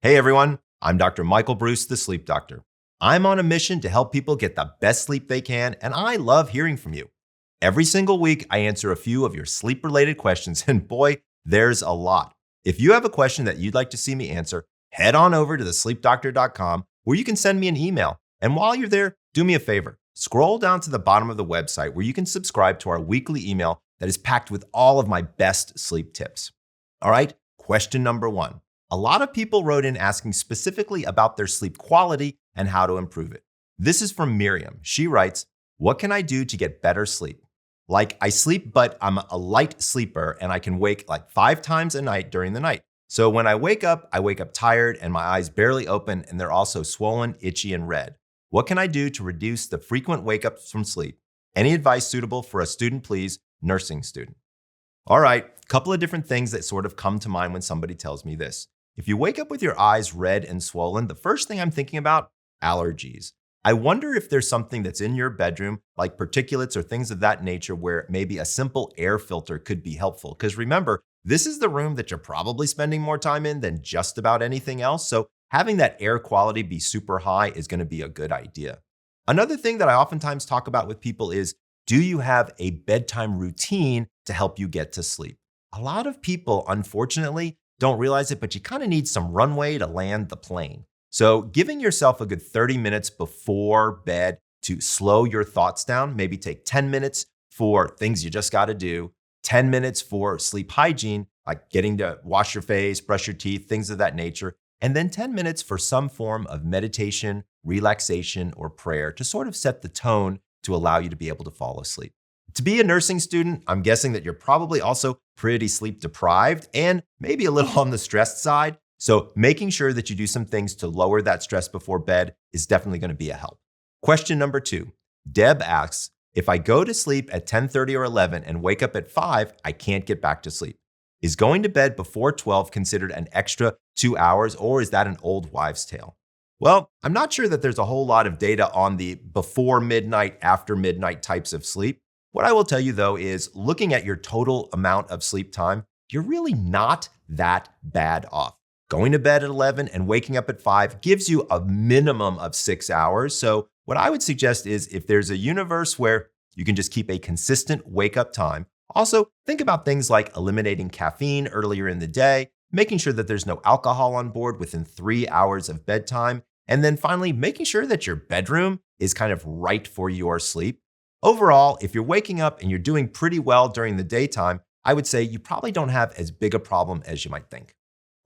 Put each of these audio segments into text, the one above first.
Hey everyone, I'm Dr. Michael Breus, the Sleep Doctor. I'm on a mission to help people get the best sleep they can, and I love hearing from you. Every single week, I answer a few of your sleep-related questions, and boy, there's a lot. If you have a question that you'd like to see me answer, head on over to thesleepdoctor.com where you can send me an email. And while you're there, do me a favor. Scroll down to the bottom of the website where you can subscribe to our weekly email that is packed with all of my best sleep tips. All right, question number 1. A lot of people wrote in asking specifically about their sleep quality and how to improve it. This is from Miriam. She writes, "What can I do to get better sleep? Like I sleep, but I'm a light sleeper and I can wake like 5 times a night during the night. So when I wake up tired and my eyes barely open and they're also swollen, itchy, and red. What can I do to reduce the frequent wake-ups from sleep? Any advice suitable for a student, please? Nursing student." All right, a couple of different things that sort of come to mind when somebody tells me this. If you wake up with your eyes red and swollen, the first thing I'm thinking about, allergies. I wonder if there's something that's in your bedroom, like particulates or things of that nature, where maybe a simple air filter could be helpful. Because remember, this is the room that you're probably spending more time in than just about anything else. So having that air quality be super high is going to be a good idea. Another thing that I oftentimes talk about with people is, do you have a bedtime routine to help you get to sleep? A lot of people, unfortunately, don't realize it, but you kind of need some runway to land the plane. So giving yourself a good 30 minutes before bed to slow your thoughts down, maybe take 10 minutes for things you just got to do, 10 minutes for sleep hygiene, like getting to wash your face, brush your teeth, things of that nature, and then 10 minutes for some form of meditation, relaxation, or prayer to sort of set the tone to allow you to be able to fall asleep. To be a nursing student, I'm guessing that you're probably also pretty sleep deprived and maybe a little on the stressed side. So making sure that you do some things to lower that stress before bed is definitely going to be a help. Question number 2. Deb asks, if I go to sleep at 10:30 or 11 and wake up at 5, I can't get back to sleep. Is going to bed before 12 considered an extra 2 hours, or is that an old wives' tale? Well, I'm not sure that there's a whole lot of data on the before midnight, after midnight types of sleep. What I will tell you though is looking at your total amount of sleep time, you're really not that bad off. Going to bed at 11 and waking up at 5 gives you a minimum of 6 hours. So what I would suggest is if there's a universe where you can just keep a consistent wake up time, also think about things like eliminating caffeine earlier in the day, making sure that there's no alcohol on board within 3 hours of bedtime, and then finally making sure that your bedroom is kind of right for your sleep. Overall, if you're waking up and you're doing pretty well during the daytime, I would say you probably don't have as big a problem as you might think.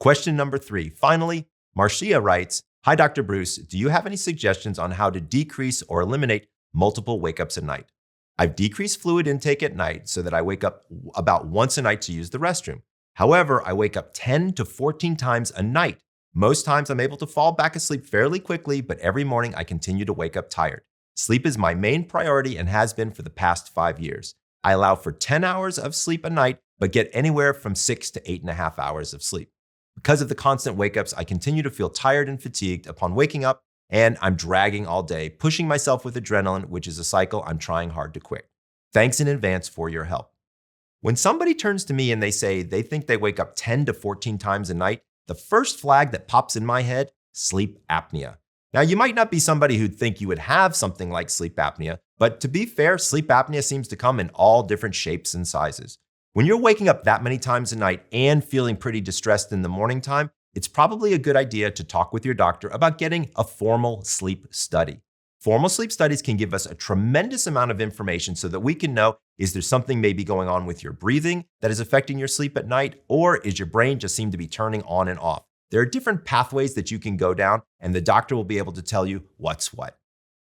Question number 3. Finally, Marcia writes, "Hi, Dr. Breus. Do you have any suggestions on how to decrease or eliminate multiple wake-ups at night? I've decreased fluid intake at night so that I wake up about once a night to use the restroom. However, I wake up 10 to 14 times a night. Most times I'm able to fall back asleep fairly quickly, but every morning I continue to wake up tired. Sleep is my main priority and has been for the past 5 years. I allow for 10 hours of sleep a night, but get anywhere from 6 to 8.5 hours of sleep. Because of the constant wake-ups, I continue to feel tired and fatigued upon waking up, and I'm dragging all day, pushing myself with adrenaline, which is a cycle I'm trying hard to quit. Thanks in advance for your help." When somebody turns to me and they say they think they wake up 10 to 14 times a night, the first flag that pops in my head, sleep apnea. Now, you might not be somebody who'd think you would have something like sleep apnea, but to be fair, sleep apnea seems to come in all different shapes and sizes. When you're waking up that many times a night and feeling pretty distressed in the morning time, it's probably a good idea to talk with your doctor about getting a formal sleep study. Formal sleep studies can give us a tremendous amount of information so that we can know, is there something maybe going on with your breathing that is affecting your sleep at night, or is your brain just seem to be turning on and off? There are different pathways that you can go down, and the doctor will be able to tell you what's what.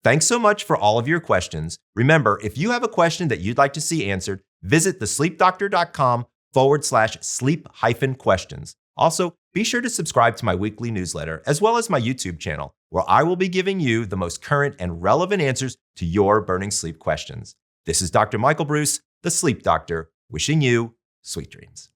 Thanks so much for all of your questions. Remember, if you have a question that you'd like to see answered, visit thesleepdoctor.com/sleep-questions. Also, be sure to subscribe to my weekly newsletter, as well as my YouTube channel, where I will be giving you the most current and relevant answers to your burning sleep questions. This is Dr. Michael Breus, the Sleep Doctor, wishing you sweet dreams.